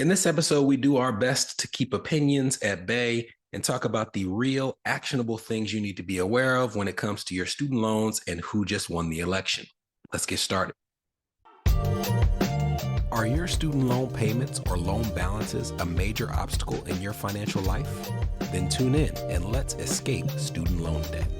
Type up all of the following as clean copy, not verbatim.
In this episode, we do our best to keep opinions at bay and talk about the real, actionable things you need to be aware of when it comes to your student loans and who just won the election. Let's get started. Are your student loan payments or loan balances a major obstacle in your financial life? Then tune in and let's escape student loan debt.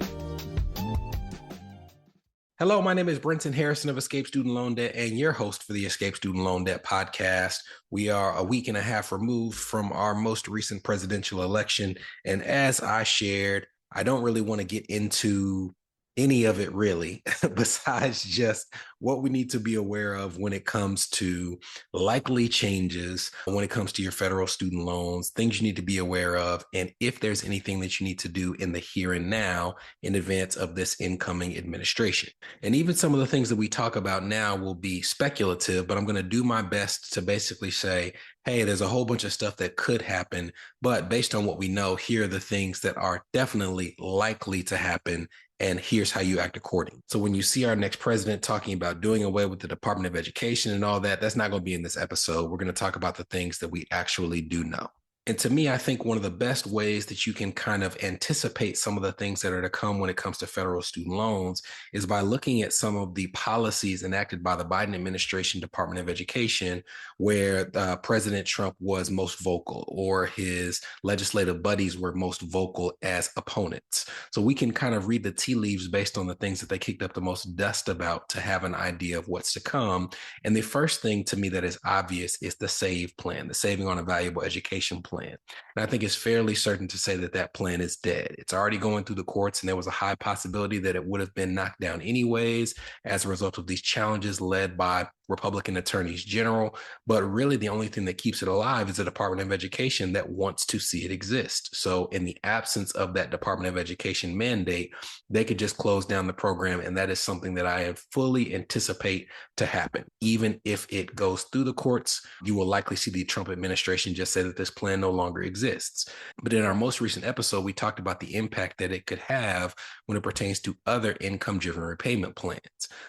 Hello, my name is Brenton Harrison of Escape Student Loan Debt and your host for the Escape Student Loan Debt podcast. We are a week and a half removed from our most recent presidential election. And as I shared, I don't really want to get into any of it really, besides just what we need to be aware of when it comes to likely changes, when it comes to your federal student loans, things you need to be aware of, and if there's anything that you need to do in the here and now in advance of this incoming administration. And even some of the things that we talk about now will be speculative, but I'm going to do my best to basically say, hey, there's a whole bunch of stuff that could happen, but based on what we know, here are the things that are definitely likely to happen, and here's how you act accordingly. So when you see our next president talking about doing away with the Department of Education and all that, that's not going to be in this episode. We're going to talk about the things that we actually do know. And to me, I think one of the best ways that you can kind of anticipate some of the things that are to come when it comes to federal student loans is by looking at some of the policies enacted by the Biden administration Department of Education, where President Trump was most vocal or his legislative buddies were most vocal as opponents. So we can kind of read the tea leaves based on the things that they kicked up the most dust about to have an idea of what's to come. And the first thing to me that is obvious is the SAVE plan, the Saving on a Valuable Education plan. And I think it's fairly certain to say that that plan is dead. It's already going through the courts, and there was a high possibility that it would have been knocked down anyways as a result of these challenges led by Republican attorneys general. But really, the only thing that keeps it alive is the Department of Education that wants to see it exist. So in the absence of that Department of Education mandate, they could just close down the program. And that is something that I fully anticipate to happen. Even if it goes through the courts, you will likely see the Trump administration just say that this plan no longer exists. But in our most recent episode, we talked about the impact that it could have when it pertains to other income-driven repayment plans.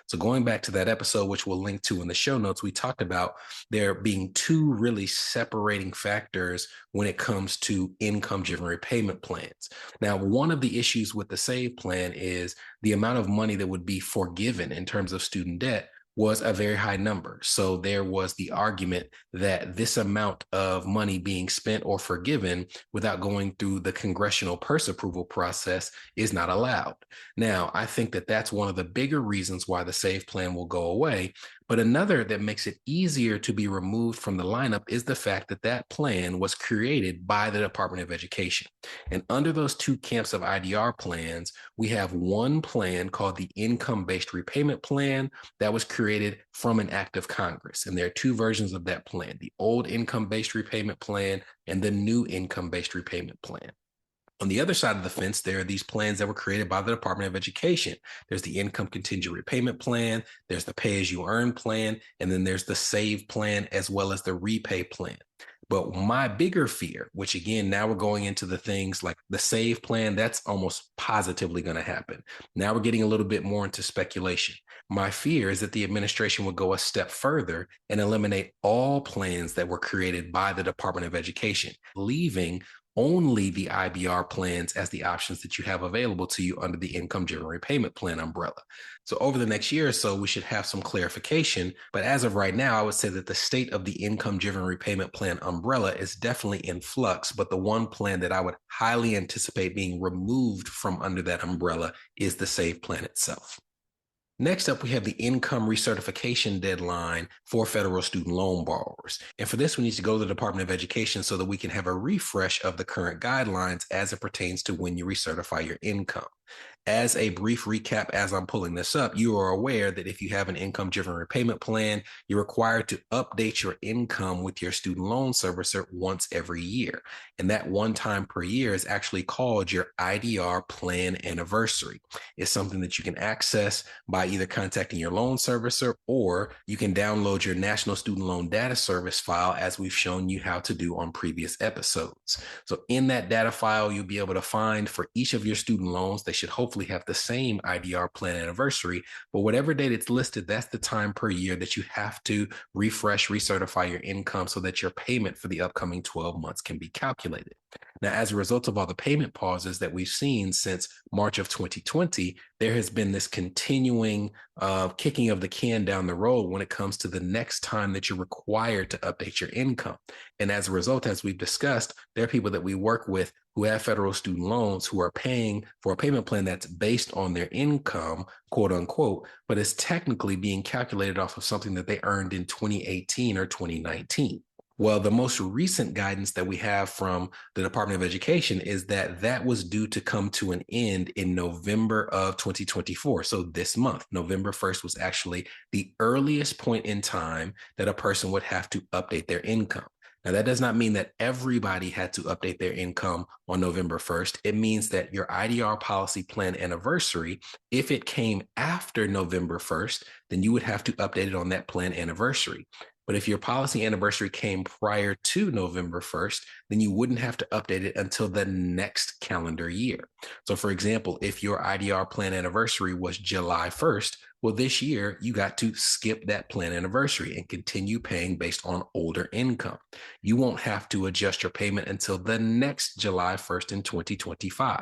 So going back to that episode, which we'll link to in the show notes, we talked about there being two really separating factors when it comes to income-driven repayment plans. Now, one of the issues with the SAVE plan is the amount of money that would be forgiven in terms of student debt was a very high number. So there was the argument that this amount of money being spent or forgiven without going through the congressional purse approval process is not allowed. Now, I think that that's one of the bigger reasons why the SAVE plan will go away. But another that makes it easier to be removed from the lineup is the fact that that plan was created by the Department of Education. And under those two camps of IDR plans, we have one plan called the Income-Based Repayment Plan that was created from an act of Congress. And there are two versions of that plan, the old Income-Based Repayment Plan and the new Income-Based Repayment Plan. On the other side of the fence, there are these plans that were created by the Department of Education. There's the Income Contingent Repayment Plan, there's the Pay As You Earn Plan, and then there's the SAVE plan as well as the Repay plan. But my bigger fear, which again, now we're going into the things like the SAVE plan, that's almost positively going to happen. Now we're getting a little bit more into speculation. My fear is that the administration will go a step further and eliminate all plans that were created by the Department of Education, leaving only the IBR plans as the options that you have available to you under the income-driven repayment plan umbrella. So over the next year or so, we should have some clarification. But as of right now, I would say that the state of the income-driven repayment plan umbrella is definitely in flux. But the one plan that I would highly anticipate being removed from under that umbrella is the SAVE plan itself. Next up, we have the income recertification deadline for federal student loan borrowers. And for this, we need to go to the Department of Education so that we can have a refresh of the current guidelines as it pertains to when you recertify your income. As a brief recap, as I'm pulling this up, you are aware that if you have an income-driven repayment plan, you're required to update your income with your student loan servicer once every year. And that one time per year is actually called your IDR plan anniversary. It's something that you can access by either contacting your loan servicer, or you can download your National Student Loan Data Service file, as we've shown you how to do on previous episodes. So in that data file, you'll be able to find for each of your student loans, they should hopefully hopefully have the same IDR plan anniversary. But whatever date it's listed, that's the time per year that you have to refresh, recertify your income so that your payment for the upcoming 12 months can be calculated. Now, as a result of all the payment pauses that we've seen since March of 2020, there has been this continuing kicking of the can down the road when it comes to the next time that you're required to update your income. And as a result, as we've discussed, there are people that we work with who have federal student loans who are paying for a payment plan that's based on their income, quote unquote, but is technically being calculated off of something that they earned in 2018 or 2019. Well, the most recent guidance that we have from the Department of Education is that that was due to come to an end in November of 2024. So this month, November 1st, was actually the earliest point in time that a person would have to update their income. Now, that does not mean that everybody had to update their income on November 1st. It means that your IDR policy plan anniversary, if it came after November 1st, then you would have to update it on that plan anniversary. But if your policy anniversary came prior to November 1st, then you wouldn't have to update it until the next calendar year. So for example, if your IDR plan anniversary was July 1st, well, this year you got to skip that plan anniversary and continue paying based on older income. You won't have to adjust your payment until the next July 1st in 2025.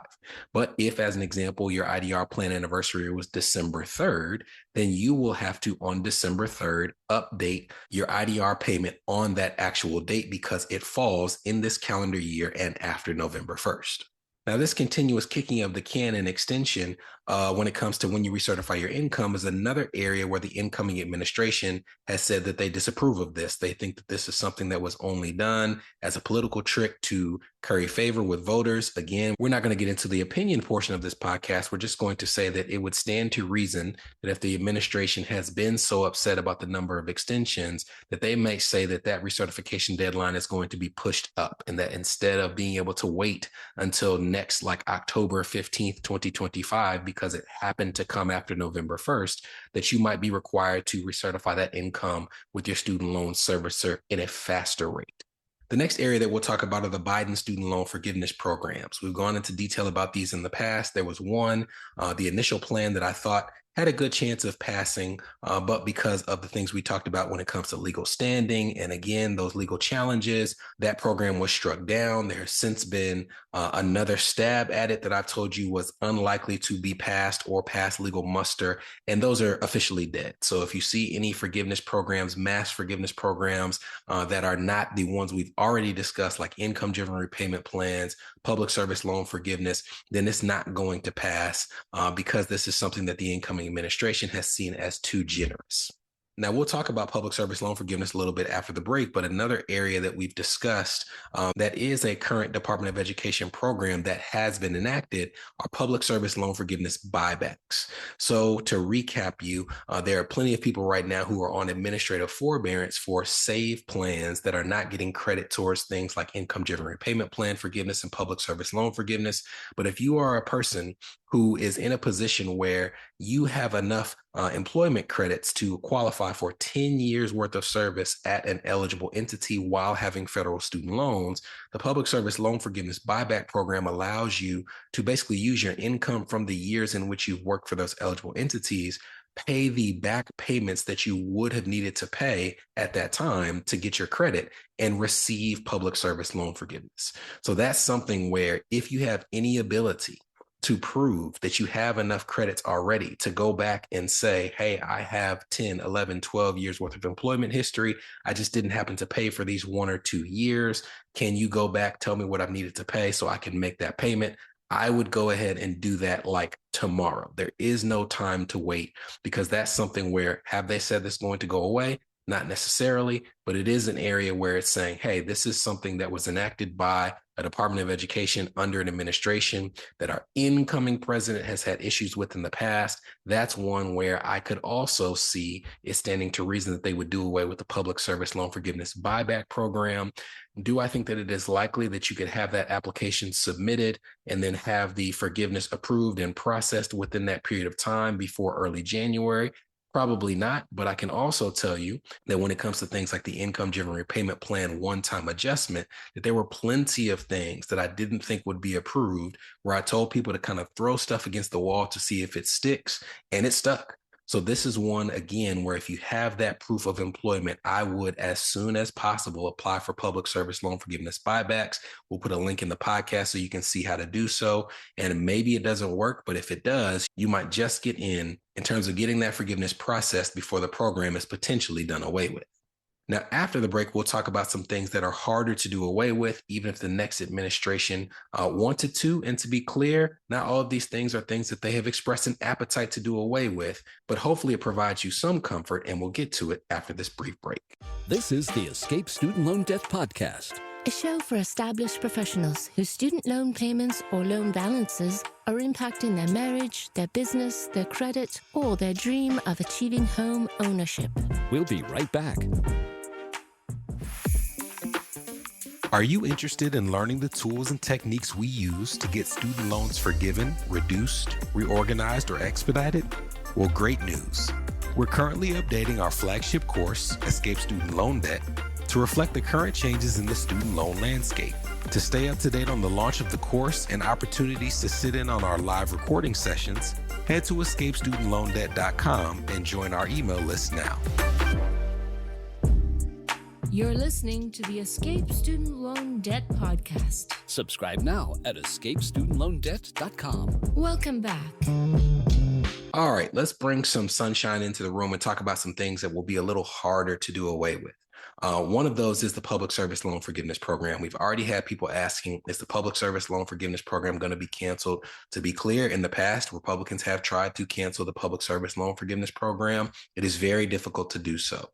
But if, as an example, your IDR plan anniversary was December 3rd, then you will have to, on December 3rd, update your IDR payment on that actual date because it falls in this calendar year and after November 1st. Now, this continuous kicking of the can and extension when it comes to when you recertify your income is another area where the incoming administration has said that they disapprove of this. They think that this is something that was only done as a political trick to curry favor with voters. Again, we're not going to get into the opinion portion of this podcast. We're just going to say that it would stand to reason that if the administration has been so upset about the number of extensions, that they may say that that recertification deadline is going to be pushed up and that instead of being able to wait until next like October 15th, 2025, because it happened to come after November 1st, that you might be required to recertify that income with your student loan servicer in a faster rate. The next area that we'll talk about are the Biden student loan forgiveness programs. We've gone into detail about these in the past. There was one, the initial plan that I thought had a good chance of passing, but because of the things we talked about when it comes to legal standing, and again, those legal challenges, that program was struck down. There has since been another stab at it that I've told you was unlikely to be passed or pass legal muster, and those are officially dead. So if you see any forgiveness programs, mass forgiveness programs that are not the ones we've already discussed, like income-driven repayment plans, public service loan forgiveness, then it's not going to pass because this is something that the incoming administration has seen as too generous. Now, we'll talk about public service loan forgiveness a little bit after the break, but another area that we've discussed that is a current Department of Education program that has been enacted are public service loan forgiveness buybacks. So to recap you, there are plenty of people right now who are on administrative forbearance for SAVE plans that are not getting credit towards things like income-driven repayment plan forgiveness and public service loan forgiveness. But if you are a person who is in a position where you have enough employment credits to qualify for 10 years worth of service at an eligible entity while having federal student loans, the Public Service Loan Forgiveness Buyback Program allows you to basically use your income from the years in which you've worked for those eligible entities, pay the back payments that you would have needed to pay at that time to get your credit, and receive public service loan forgiveness. So that's something where if you have any ability to prove that you have enough credits already to go back and say, hey, I have 10, 11, 12 years worth of employment history. I just didn't happen to pay for these 1 or 2 years. Can you go back, tell me what I've needed to pay so I can make that payment? I would go ahead and do that like tomorrow. There is no time to wait because that's something where have they said this is going to go away? Not necessarily, but it is an area where it's saying, hey, this is something that was enacted by a Department of Education under an administration that our incoming president has had issues with in the past. That's one where I could also see it standing to reason that they would do away with the public service loan forgiveness buyback program. Do I think that it is likely that you could have that application submitted and then have the forgiveness approved and processed within that period of time before early January? Probably not, but I can also tell you that when it comes to things like the income-driven repayment plan one-time adjustment, that there were plenty of things that I didn't think would be approved, where I told people to kind of throw stuff against the wall to see if it sticks, and it stuck. So this is one, again, where if you have that proof of employment, I would, as soon as possible, apply for public service loan forgiveness buybacks. We'll put a link in the podcast so you can see how to do so. And maybe it doesn't work, but if it does, you might just get in terms of getting that forgiveness processed before the program is potentially done away with. Now, after the break, we'll talk about some things that are harder to do away with, even if the next administration wanted to. And to be clear, not all of these things are things that they have expressed an appetite to do away with, but hopefully it provides you some comfort, and we'll get to it after this brief break. This is the Escape Student Loan Debt Podcast, a show for established professionals whose student loan payments or loan balances are impacting their marriage, their business, their credit, or their dream of achieving home ownership. We'll be right back. Are you interested in learning the tools and techniques we use to get student loans forgiven, reduced, reorganized, or expedited? Well, great news. We're currently updating our flagship course, Escape Student Loan Debt, to reflect the current changes in the student loan landscape. To stay up to date on the launch of the course and opportunities to sit in on our live recording sessions, head to escapestudentloandebt.com and join our email list now. You're listening to the Escape Student Loan Debt Podcast. Subscribe now at escapestudentloandebt.com. Welcome back. All right, let's bring some sunshine into the room and talk about some things that will be a little harder to do away with. One of those is the Public Service Loan Forgiveness Program. We've already had people asking, is the Public Service Loan Forgiveness Program going to be canceled? To be clear, in the past, Republicans have tried to cancel the Public Service Loan Forgiveness Program. It is very difficult to do so.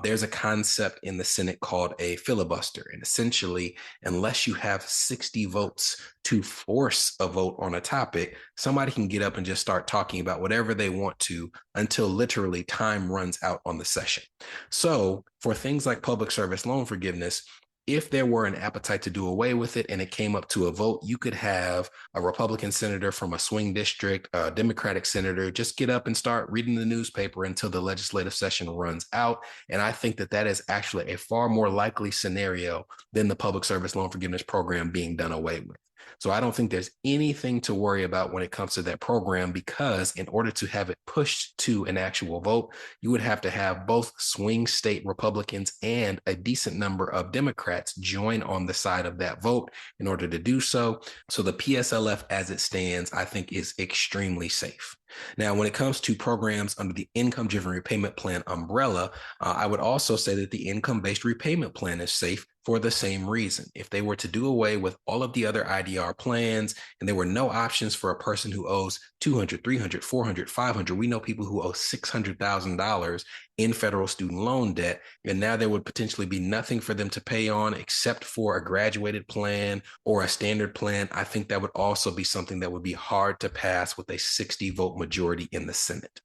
There's a concept in the Senate called a filibuster. And essentially, unless you have 60 votes to force a vote on a topic, somebody can get up and just start talking about whatever they want to until literally time runs out on the session. So for things like public service loan forgiveness, if there were an appetite to do away with it and it came up to a vote, you could have a Republican senator from a swing district, a Democratic senator, just get up and start reading the newspaper until the legislative session runs out. And I think that that is actually a far more likely scenario than the Public Service Loan Forgiveness Program being done away with. So I don't think there's anything to worry about when it comes to that program, because in order to have it pushed to an actual vote, you would have to have both swing state Republicans and a decent number of Democrats join on the side of that vote in order to do so. So the PSLF as it stands, I think, is extremely safe. Now, when it comes to programs under the income-driven repayment plan umbrella, I would also say that the income-based repayment plan is safe for the same reason. If they were to do away with all of the other IDR plans and there were no options for a person who owes $200, $300, $400, $500, we know people who owe $600,000 in federal student loan debt, and now there would potentially be nothing for them to pay on except for a graduated plan or a standard plan. I think that would also be something that would be hard to pass with a 60-vote majority in the Senate.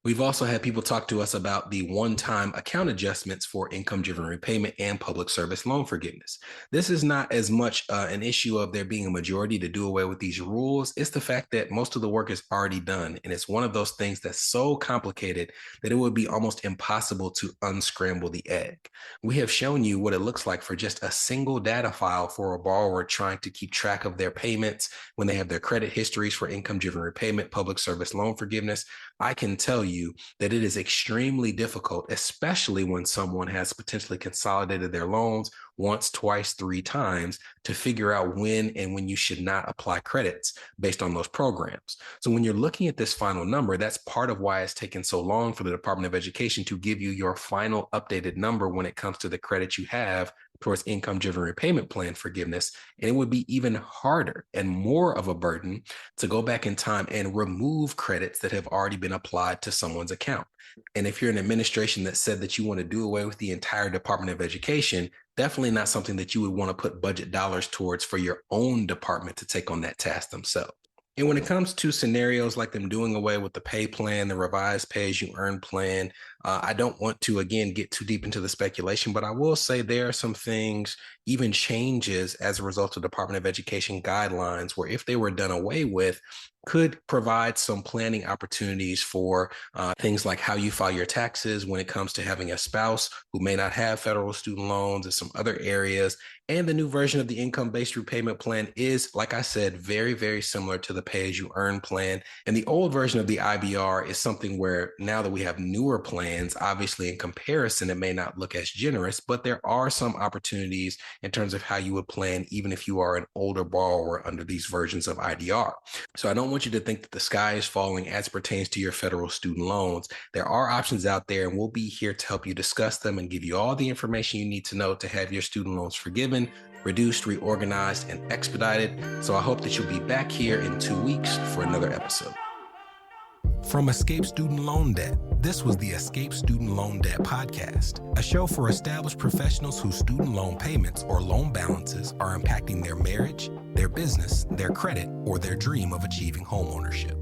We've also had people talk to us about the one-time account adjustments for income-driven repayment and public service loan forgiveness. This is not as much an issue of there being a majority to do away with these rules. It's the fact that most of the work is already done, and it's one of those things that's so complicated that it would be almost impossible to unscramble the egg. We have shown you what it looks like for just a single data file for a borrower trying to keep track of their payments when they have their credit histories for income-driven repayment, public service loan forgiveness. I can tell you that it is extremely difficult, especially when someone has potentially consolidated their loans once, twice, 3 times, to figure out when and when you should not apply credits based on those programs. So when you're looking at this final number, that's part of why it's taken so long for the Department of Education to give you your final updated number when it comes to the credit you have towards income-driven repayment plan forgiveness. And it would be even harder and more of a burden to go back in time and remove credits that have already been applied to someone's account. And if you're an administration that said that you want to do away with the entire Department of Education, definitely not something that you would want to put budget dollars towards for your own department to take on that task themselves. And when it comes to scenarios like them doing away with the pay plan, the revised pay-as-you-earn plan, I don't want to, again, get too deep into the speculation, but I will say there are some things, even changes as a result of Department of Education guidelines, where if they were done away with, could provide some planning opportunities for things like how you file your taxes when it comes to having a spouse who may not have federal student loans and some other areas. And the new version of the income-based repayment plan is, like I said, very, very similar to the pay-as-you-earn plan. And the old version of the IBR is something where now that we have newer plans, obviously in comparison, it may not look as generous, but there are some opportunities in terms of how you would plan, even if you are an older borrower under these versions of IDR. So I don't want you to think that the sky is falling as pertains to your federal student loans. There are options out there, and we'll be here to help you discuss them and give you all the information you need to know to have your student loans forgiven, reduced, reorganized, and expedited. So I hope that you'll be back here in 2 weeks for another episode. From Escape Student Loan Debt, this was the Escape Student Loan Debt Podcast, a show for established professionals whose student loan payments or loan balances are impacting their marriage, their business, their credit, or their dream of achieving homeownership.